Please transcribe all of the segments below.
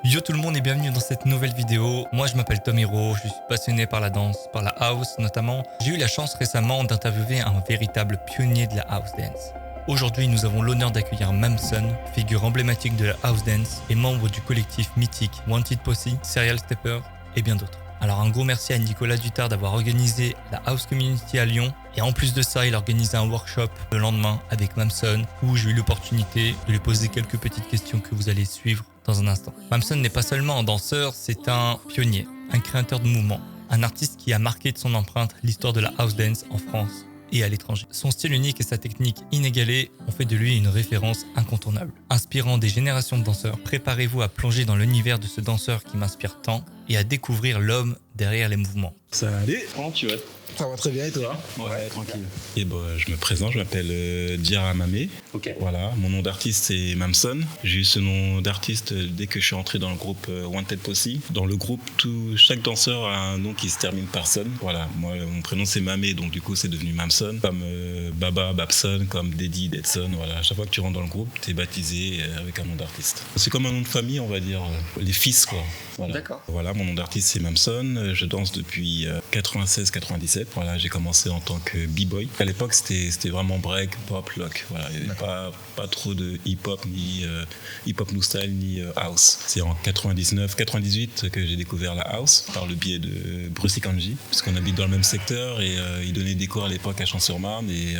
Yo tout le monde et bienvenue dans cette nouvelle vidéo. Moi je m'appelle Tom Hero, je suis passionné par la danse, par la house notamment. J'ai eu la chance récemment d'interviewer un véritable pionnier de la house dance. Aujourd'hui nous avons l'honneur d'accueillir Mamson, figure emblématique de la house dance et membre du collectif mythique Wanted Posse, Serial Stepper et bien d'autres. Alors un gros merci à Nicolas Dutard d'avoir organisé la House Community à Lyon et en plus de ça il a organisé un workshop le lendemain avec Mamson où j'ai eu l'opportunité de lui poser quelques petites questions que vous allez suivre dans un instant. Mamson n'est pas seulement un danseur, c'est un pionnier, un créateur de mouvements, un artiste qui a marqué de son empreinte l'histoire de la house dance en France et à l'étranger. Son style unique et sa technique inégalée ont fait de lui une référence incontournable. Inspirant des générations de danseurs, préparez-vous à plonger dans l'univers de ce danseur qui m'inspire tant et à découvrir l'homme derrière les mouvements. Salut, comment tu vas? Ça va très bien et toi? Ouais, tranquille. Et je me présente, je m'appelle Diarra Mamé. Ok. Voilà, mon nom d'artiste c'est Mamson. J'ai eu ce nom d'artiste dès que je suis entré dans le groupe Wanted Posse. Dans le groupe, chaque danseur a un nom qui se termine par son. Voilà, moi mon prénom c'est Mamé, donc du coup c'est devenu Mamson. Comme Baba, Babson, comme Daddy, Deadson. Voilà, à chaque fois que tu rentres dans le groupe, tu es baptisé avec un nom d'artiste. C'est comme un nom de famille, on va dire, les fils quoi. Voilà. D'accord. Voilà, mon nom d'artiste c'est Mamson. Je danse depuis 96-97. Voilà, j'ai commencé en tant que b-boy. À l'époque, c'était vraiment break, pop, lock. Voilà, il n'y avait pas trop de hip-hop, ni hip-hop new style, ni house. C'est en 98 que j'ai découvert la house par le biais de Bruce Kanji, puisqu'on habite dans le même secteur et il donnait des cours à l'époque à Champs-sur-Marne. Et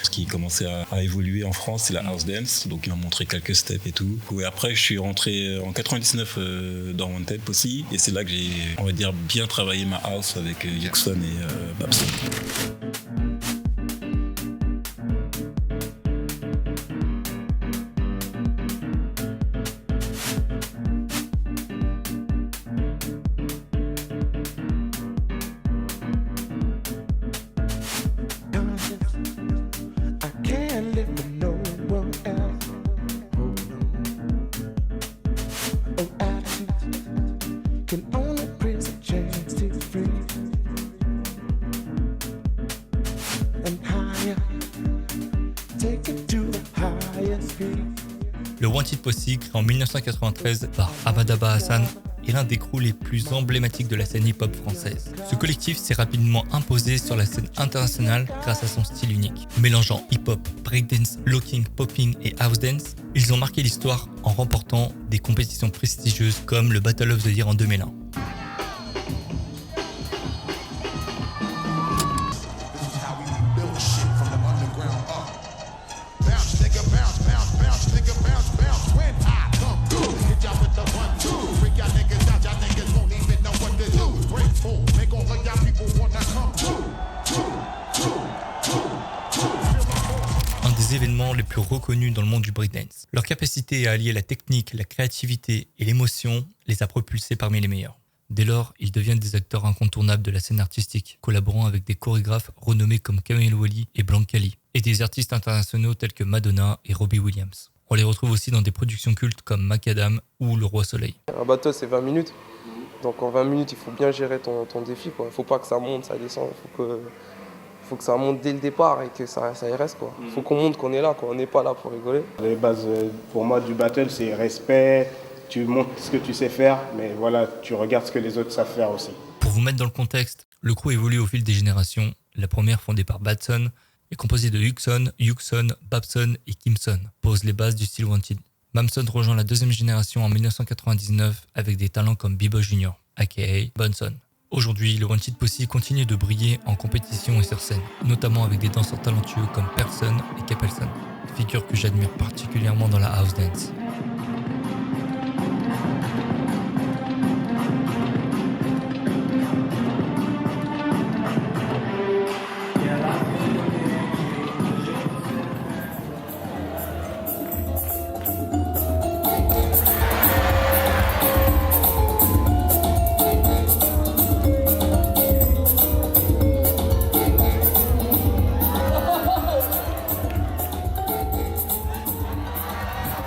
ce qui commençait à évoluer en France, c'est la house dance. Donc, il m'a montré quelques steps et tout. Et après, je suis rentré en 99 dans Wanted Posse. Et c'est là que j'ai, on va dire, bien travaillé ma house avec Yuxon et Babson. Le Wanted Posse, créé en 1993 par Abadaba Hassan, est l'un des crews les plus emblématiques de la scène hip-hop française. Ce collectif s'est rapidement imposé sur la scène internationale grâce à son style unique. Mélangeant hip-hop, breakdance, locking, popping et house dance, ils ont marqué l'histoire en remportant des compétitions prestigieuses comme le Battle of the Year en 2001. Un des événements les plus reconnus dans le monde du breakdance. Leur capacité à allier la technique, la créativité et l'émotion les a propulsés parmi les meilleurs. Dès lors, ils deviennent des acteurs incontournables de la scène artistique, collaborant avec des chorégraphes renommés comme Kamel Wally et Blanc Cali, et des artistes internationaux tels que Madonna et Robbie Williams. On les retrouve aussi dans des productions cultes comme Macadam ou Le Roi Soleil. Un battle c'est 20 minutes, donc en 20 minutes il faut bien gérer ton défi. Il ne faut pas que ça monte, ça descend, faut que ça monte dès le départ et que ça y reste. Il faut qu'on montre qu'on est là, on n'est pas là pour rigoler. Les bases pour moi du battle c'est respect, tu montres ce que tu sais faire, mais voilà, tu regardes ce que les autres savent faire aussi. Pour vous mettre dans le contexte, le crew évolue au fil des générations. La première, fondée par Batson, est composée de Yuxon, Babson et Kimson, pose les bases du style Wanted. Mamson rejoint la deuxième génération en 1999 avec des talents comme B-Boy Junior, aka Bunson. Aujourd'hui, le Wanted Posse continue de briller en compétition et sur scène, notamment avec des danseurs talentueux comme Person et Capelson, figures que j'admire particulièrement dans la house dance.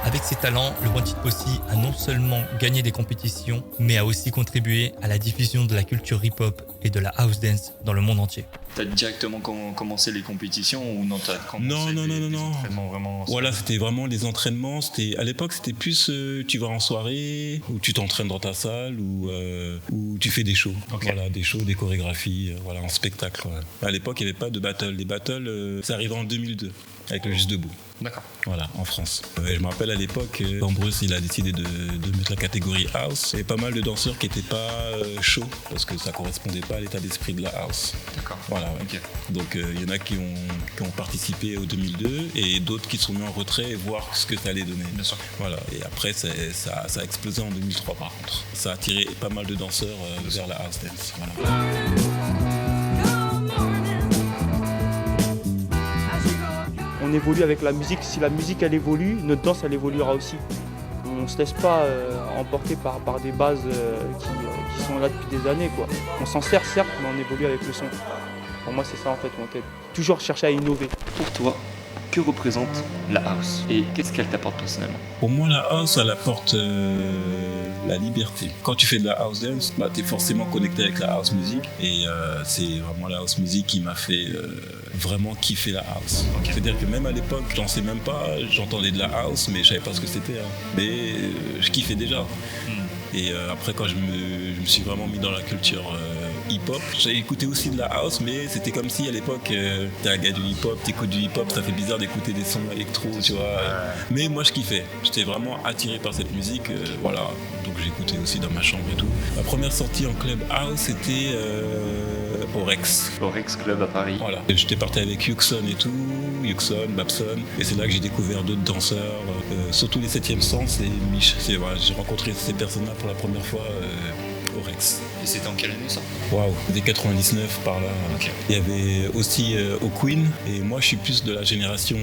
Avec ses talents, le Wanted Posse a non seulement gagné des compétitions, mais a aussi contribué à la diffusion de la culture hip-hop et de la house dance dans le monde entier. T'as directement commencé les compétitions ou non, t'as commencé Non. entraînements vraiment Voilà, c'était vraiment les entraînements. À l'époque, c'était plus tu vas en soirée, ou tu t'entraînes dans ta salle, ou tu fais des shows. Okay. Voilà, des shows, des chorégraphies, voilà, en spectacle. Ouais. À l'époque, il n'y avait pas de battle. Les battles, ça arrivait en 2002, avec le Juste Debout. D'accord. Voilà, en France. Je me rappelle à l'époque, Ambrose, il a décidé de mettre la catégorie house. Il y avait pas mal de danseurs qui n'étaient pas chauds, parce que ça ne correspondait pas à l'état d'esprit de la house. D'accord. Voilà, ouais. Okay. Donc il y en a qui ont participé au 2002 et d'autres qui sont mis en retrait et voir ce que ça allait donner. Bien sûr. Voilà. Et après, ça a explosé en 2003 par contre. Ça a attiré pas mal de danseurs vers la house dance. Voilà. On évolue avec la musique. Si la musique elle évolue, notre danse elle évoluera aussi. On ne se laisse pas emporter par des bases qui sont là depuis des années, quoi. On s'en sert certes, mais on évolue avec le son. Pour moi c'est ça en fait mon quête. Toujours chercher à innover. Pour toi, que représente la house et qu'est-ce qu'elle t'apporte personnellement? Pour moi, la house, elle apporte la liberté. Quand tu fais de la house dance, tu es forcément connecté avec la house music et c'est vraiment la house music qui m'a fait vraiment kiffer la house. Okay. C'est-à-dire que même à l'époque, je dansais même pas, j'entendais de la house, mais je savais pas ce que c'était. Hein. Mais je kiffais déjà. Et après, quand je me suis vraiment mis dans la culture hip-hop, j'ai écouté aussi de la house, mais c'était comme si à l'époque, t'es un gars du hip-hop, t'écoutes du hip-hop, ça fait bizarre d'écouter des sons électro, tu vois. Mais moi, je kiffais. J'étais vraiment attiré par cette musique, voilà. Donc j'écoutais aussi dans ma chambre et tout. Ma première sortie en club house, c'était au Rex. Au Rex Club à Paris. Voilà. J'étais parti avec Yuxon et tout, Yuxon, Babson, et c'est là que j'ai découvert d'autres danseurs, surtout les 7e Sens et Mich. Voilà, j'ai rencontré ces personnes-là pour la première fois au Rex. Et c'était en quelle année ça? Waouh, dès 99 par là. Okay. Il y avait aussi au Queen, et moi je suis plus de la génération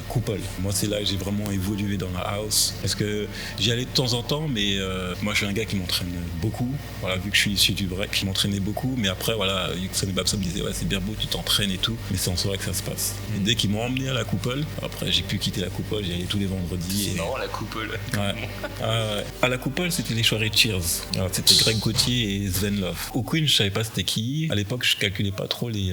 Coupole. Moi c'est là que j'ai vraiment évolué dans la house, parce que j'y allais de temps en temps, mais moi je suis un gars qui m'entraîne beaucoup, voilà, vu que je suis issu du break, je m'entraînais beaucoup, mais après voilà, Yuxon et Babson me disaient ouais c'est bien beau, tu t'entraînes et tout, mais c'est en soirée que ça se passe. Et dès qu'ils m'ont emmené à la Coupole, après j'ai pu quitter la Coupole, j'y allais tous les vendredis. C'est marrant la Coupole. Ouais. À la Coupole c'était les soirées Cheers. Alors, c'était Greg Gauthier et Sven Love. Au Queen je savais pas c'était qui. À l'époque je calculais pas trop les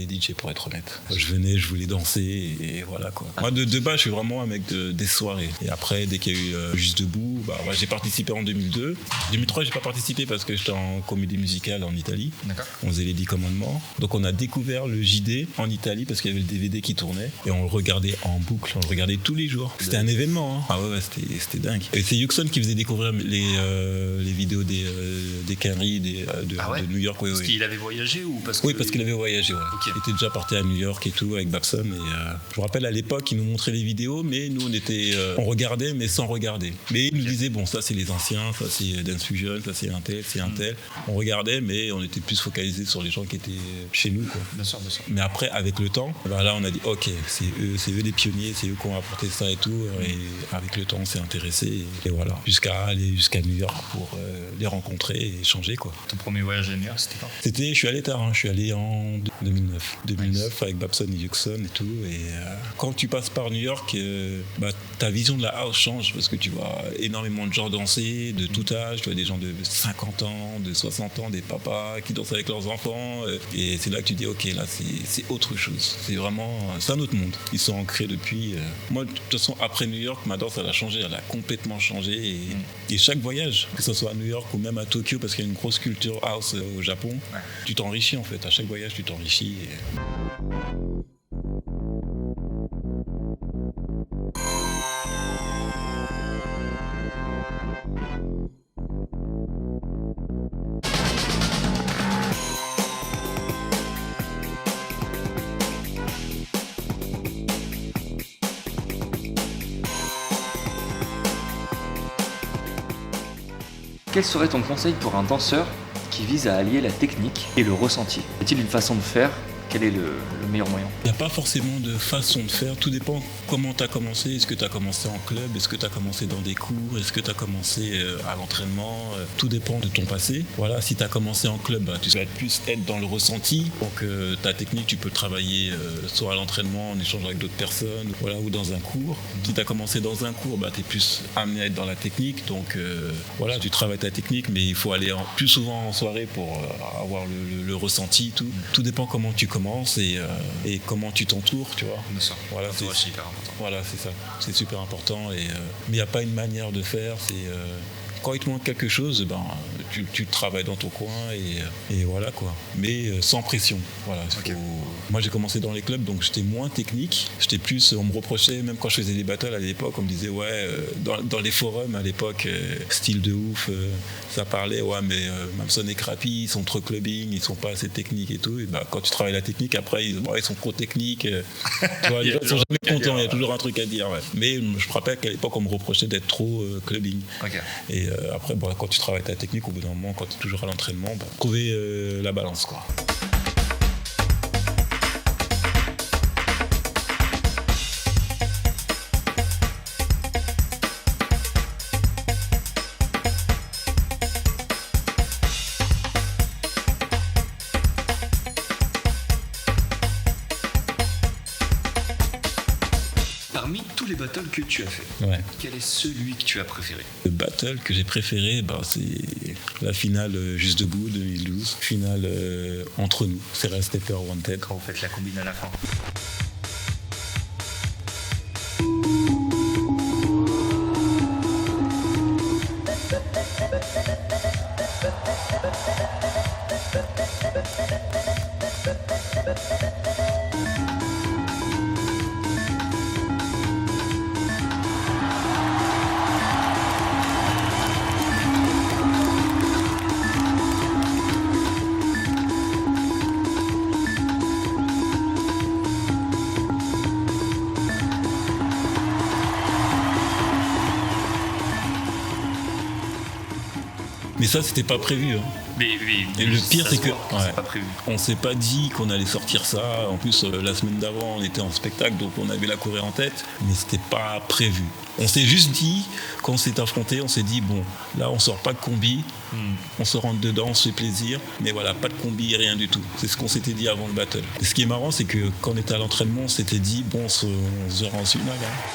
DJ pour être honnête. Je venais, je voulais danser et voilà quoi. Moi de base je suis vraiment un mec des soirées. Et après dès qu'il y a eu Juste Debout, j'ai participé en 2002. 2003 j'ai pas participé parce que j'étais en comédie musicale en Italie. D'accord. On faisait les 10 commandements. Donc on a découvert le JD en Italie parce qu'il y avait le DVD qui tournait et on le regardait en boucle, on le regardait tous les jours. C'était un événement. Hein. Ah ouais, c'était dingue. Et c'est Yuxon qui faisait découvrir les vidéos des canneries de New York. Parce qu'il avait voyagé ou parce que... Oui, parce qu'il avait voyagé. Ouais. Okay. Il était déjà parti à New York et tout avec Babson. Et je me rappelle à l'époque, il nous montrait les vidéos, mais nous on regardait, mais sans regarder. Mais il nous disait bon, ça c'est les anciens, ça c'est Dance Fusion, ça c'est un tel, c'est un tel. On regardait, mais on était plus focalisé sur les gens qui étaient chez nous. Quoi. Bien sûr. Mais après, avec le temps, là on a dit ok, c'est eux les pionniers, c'est eux qui ont apporté ça et tout. Et avec le temps, on s'est intéressé et voilà, jusqu'à aller jusqu'à New York pour les rencontrer et échanger quoi. Ton premier voyage à New York, c'était quand? Je suis allé tard, hein. Je suis allé en 2009 avec Babson et Yuxon et tout. Et quand tu passes par New York, ta vision de la house change parce que tu vois énormément de gens danser de tout âge. Tu vois des gens de 50 ans, de 60 ans, des papas qui dansent avec leurs enfants. Et c'est là que tu dis ok, là c'est autre chose. C'est un autre monde. Ils sont ancrés depuis. Moi de toute façon après New York, ma danse elle a changé, elle a complètement changé. Et chaque voyage, que ce soit à New York ou même à Tokyo, parce qu'il y a une grosse culture house au Japon, tu t'enrichis en fait. À chaque voyage, tu t'enrichis. Quel serait ton conseil pour un danseur qui vise à allier la technique et le ressenti? Y a-t-il une façon de faire Quel est le meilleur moyen? Il n'y a pas forcément de façon de faire, tout dépend comment tu as commencé. Est-ce que tu as commencé en club? Est-ce que tu as commencé dans des cours? Est-ce que tu as commencé à l'entraînement? Tout dépend de ton passé. Voilà, si tu as commencé en club, tu vas plus être dans le ressenti. Donc ta technique, tu peux travailler soit à l'entraînement en échangeant avec d'autres personnes, voilà, ou dans un cours. Si tu as commencé dans un cours, tu es plus amené à être dans la technique. Donc voilà, tu travailles ta technique, mais il faut aller plus souvent en soirée pour avoir le ressenti. Tout dépend comment tu commences et comment tu t'entoures, tu vois. Bien sûr. Voilà, c'est hyper important. Voilà, c'est ça. C'est super important. Mais il n'y a pas une manière de faire. Quand il te manque quelque chose, tu travailles dans ton coin et voilà quoi. Mais sans pression. Voilà. Okay. Moi j'ai commencé dans les clubs, donc j'étais moins technique. J'étais plus, on me reprochait, même quand je faisais des battles à l'époque, on me disait dans les forums à l'époque, style de ouf, ça parlait, mais Mamson et Crappy, ils sont trop clubbing, ils sont pas assez techniques et tout. Et quand tu travailles la technique, après ils sont trop techniques. Tu vois, les gens sont jamais contents, il y a toujours un truc à dire. Ouais. Mais je me rappelle qu'à l'époque on me reprochait d'être trop clubbing. Okay. Et après, quand tu travailles ta technique, au bout d'un moment, quand tu es toujours à l'entraînement, trouver la balance, quoi. Parmi tous les battles que tu as fait, quel est celui que tu as préféré? Le battle que j'ai préféré, c'est la finale Juste Debout 2012, finale entre nous, Sarah Stepper Wanted. Quand vous faites la combine à la fin. Mais ça, c'était pas prévu. Hein. Et le pire, c'est que pas prévu. On s'est pas dit qu'on allait sortir ça. En plus, la semaine d'avant, on était en spectacle, donc on avait la choré en tête, mais c'était pas prévu. On s'est juste dit, quand on s'est affronté, on s'est dit, bon, là, on sort pas de combi, on se rentre dedans, on se fait plaisir, mais voilà, pas de combi, rien du tout. C'est ce qu'on s'était dit avant le battle. Et ce qui est marrant, c'est que quand on était à l'entraînement, on s'était dit, bon, on se verra en finale. Hein.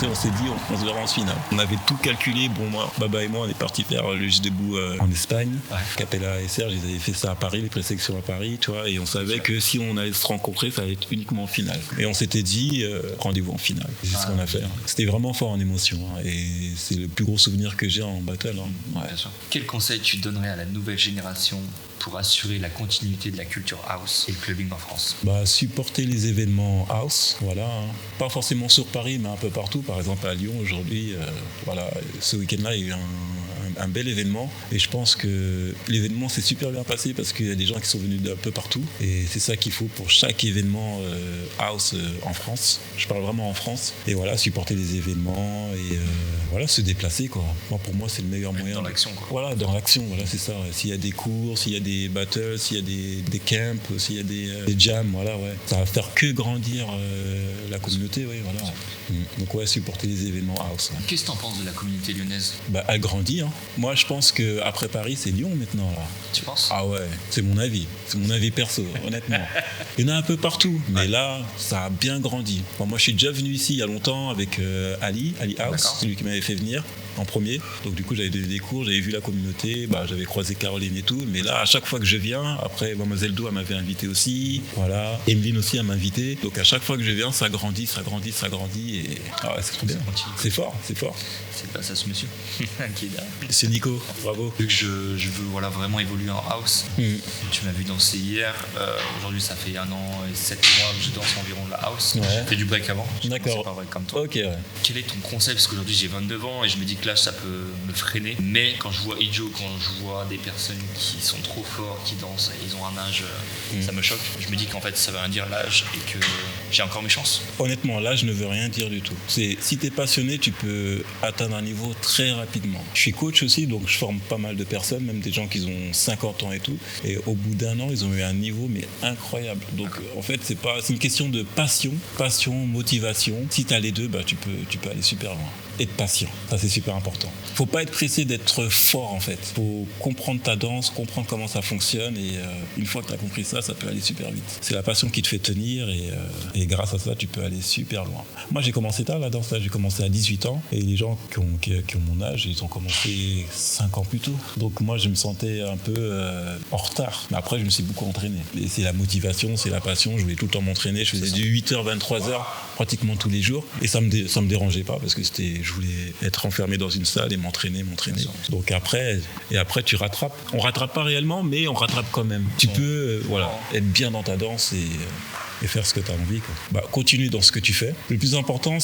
On s'est dit, on se verra en finale. On avait tout calculé. Bon, moi, Baba et moi, on est partis faire le Juste Debout en Espagne. Ouais. Capella et Serge, ils avaient fait ça à Paris, les présélections à Paris, tu vois. Et on savait que si on allait se rencontrer, ça allait être uniquement en finale. Et on s'était dit, rendez-vous en finale. C'est ce qu'on a fait. C'était vraiment fort en émotion. Hein. Et c'est le plus gros souvenir que j'ai en battle. Hein. Ouais. Quel conseil tu donnerais à la nouvelle génération pour assurer la continuité de la culture house et le clubbing en France? Supporter les événements house, voilà. Hein. Pas forcément sur Paris, mais un peu partout. Par exemple, à Lyon, aujourd'hui, ce week-end-là, il y a eu un bel événement. Et je pense que l'événement s'est super bien passé parce qu'il y a des gens qui sont venus d'un peu partout. Et c'est ça qu'il faut pour chaque événement house en France. Je parle vraiment en France. Et voilà, supporter les événements et se déplacer, quoi. Pour moi, c'est le meilleur moyen. Dans l'action, quoi. Voilà, dans l'action, voilà, c'est ça. S'il y a des cours, s'il y a des battles, s'il y a des camps, s'il y a des jams, voilà, ouais. Ça va faire que grandir la communauté, oui, voilà. Donc ouais, supporter les événements house. Ouais. Qu'est-ce que t'en penses de la communauté lyonnaise? Elle grandit. Hein. Moi, je pense qu'après Paris, c'est Lyon maintenant. Là. Tu penses? Ah ouais, c'est mon avis. C'est mon avis perso, honnêtement. Il y en a un peu partout, mais là, ça a bien grandi. Bon, moi, je suis déjà venu ici il y a longtemps avec Ali House, c'est lui qui m'avait fait venir. en premier. Donc du coup, j'avais donné des cours, j'avais vu la communauté, j'avais croisé Caroline et tout. Mais là, à chaque fois que je viens, après, Mademoiselle Do, elle m'avait invité aussi. Voilà. Emeline aussi, elle m'a invité. Donc à chaque fois que je viens, ça grandit. Et c'est trop bien. C'est fort. C'est grâce à ce monsieur qui est là. C'est Nico, bravo. Vu que je veux vraiment évoluer en house, tu m'as vu danser hier. Aujourd'hui, ça fait 1 an et 7 mois que je danse environ de la house. Ouais. J'ai fait du break avant. D'accord. C'est pas vrai comme toi. Ok, ouais. Quel est ton concept? Parce qu'aujourd'hui, j'ai 29 ans et je me dis que l'âge, ça peut me freiner. Mais quand je vois Ijo, quand je vois des personnes qui sont trop forts, qui dansent, et ils ont un âge, ça me choque. Je me dis qu'en fait, ça veut rien dire l'âge et que j'ai encore mes chances. Honnêtement, l'âge ne veut rien dire du tout. Si tu es passionné, tu peux atteindre un niveau très rapidement. Je suis coach aussi, donc je forme pas mal de personnes, même des gens qui ont 50 ans et tout. Et au bout d'1 an, ils ont eu un niveau mais incroyable. Donc en fait, c'est une question de passion, motivation. Si tu as les deux, tu peux aller super loin. Et de patient, ça c'est super important. Faut pas être pressé d'être fort en fait. Faut comprendre ta danse, comprendre comment ça fonctionne et une fois que tu as compris ça, ça peut aller super vite. C'est la passion qui te fait tenir et grâce à ça, tu peux aller super loin. Moi j'ai commencé tard la danse, j'ai commencé à 18 ans et les gens qui ont mon âge, ils ont commencé 5 ans plus tôt. Donc moi je me sentais un peu en retard. Mais après je me suis beaucoup entraîné. Et c'est la motivation, c'est la passion, je voulais tout le temps m'entraîner. Je faisais du 8h, 23h pratiquement tous les jours et ça me dérangeait pas parce que je voulais être enfermé dans une salle et m'entraîner. Donc après tu rattrapes. On rattrape pas réellement, mais on rattrape quand même. Tu peux être bien dans ta danse et faire ce que tu as envie. Continue dans ce que tu fais. Le plus important,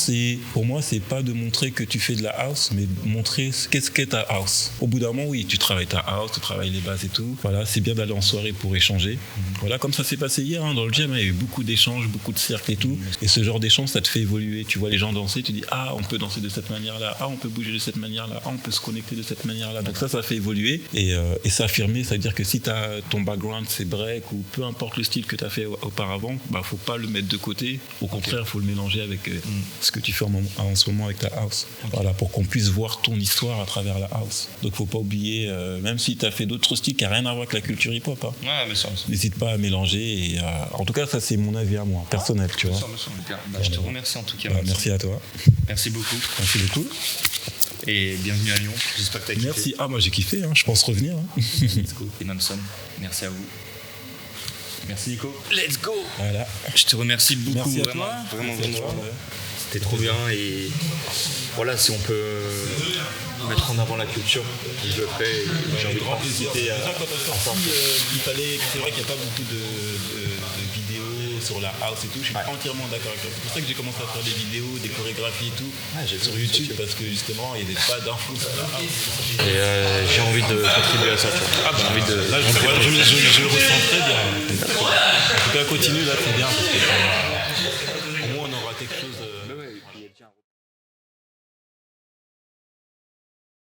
pour moi, c'est pas de montrer que tu fais de la house, mais de montrer qu'est-ce qu'est ta house. Au bout d'un moment, oui, tu travailles ta house, tu travailles les bases et tout. Voilà, c'est bien d'aller en soirée pour échanger. Voilà, comme ça s'est passé hier dans le gym, il y a eu beaucoup d'échanges, beaucoup de cercles et tout. Et ce genre d'échange, ça te fait évoluer. Tu vois les gens danser, tu dis on peut danser de cette manière-là, on peut bouger de cette manière-là, on peut se connecter de cette manière-là. Donc ça fait évoluer et s'affirmer. Ça veut dire que si ton background c'est break ou peu importe le style que tu as fait auparavant, faut pas le mettre de côté. Au contraire, faut le mélanger avec ce que tu fais en ce moment avec ta house. Voilà, pour qu'on puisse voir ton histoire à travers la house. Donc faut pas oublier, même si tu as fait d'autres styles qui n'ont rien à voir avec la culture hip-hop. Ouais, mais ça. N'hésite pas à mélanger. En tout cas, ça c'est mon avis à moi, personnel, tu vois. Je te remercie en tout cas. Merci à toi. Merci beaucoup. Merci beaucoup. Et bienvenue à Lyon. J'espère que tu as kiffé. Merci. Moi j'ai kiffé, je pense revenir. Let's go. Et Mamson, merci à vous. Merci Nico. Let's go. Voilà. Je te remercie beaucoup. Merci à vraiment, toi. vraiment. C'était trop bien et voilà, si on peut mettre en avant la culture, je le ferai. J'ai envie de participer à ça. C'est vrai qu'il n'y a pas beaucoup de vidéos sur la house et tout. Je suis entièrement d'accord avec toi. C'est pour ça que j'ai commencé à faire des vidéos, des chorégraphies et tout sur YouTube parce que justement il n'y avait pas d'infos sur la house. Et j'ai envie de contribuer à ça. J'ai envie de. Là, je le ressens très bien. En tout cas, continue là, c'est bien parce que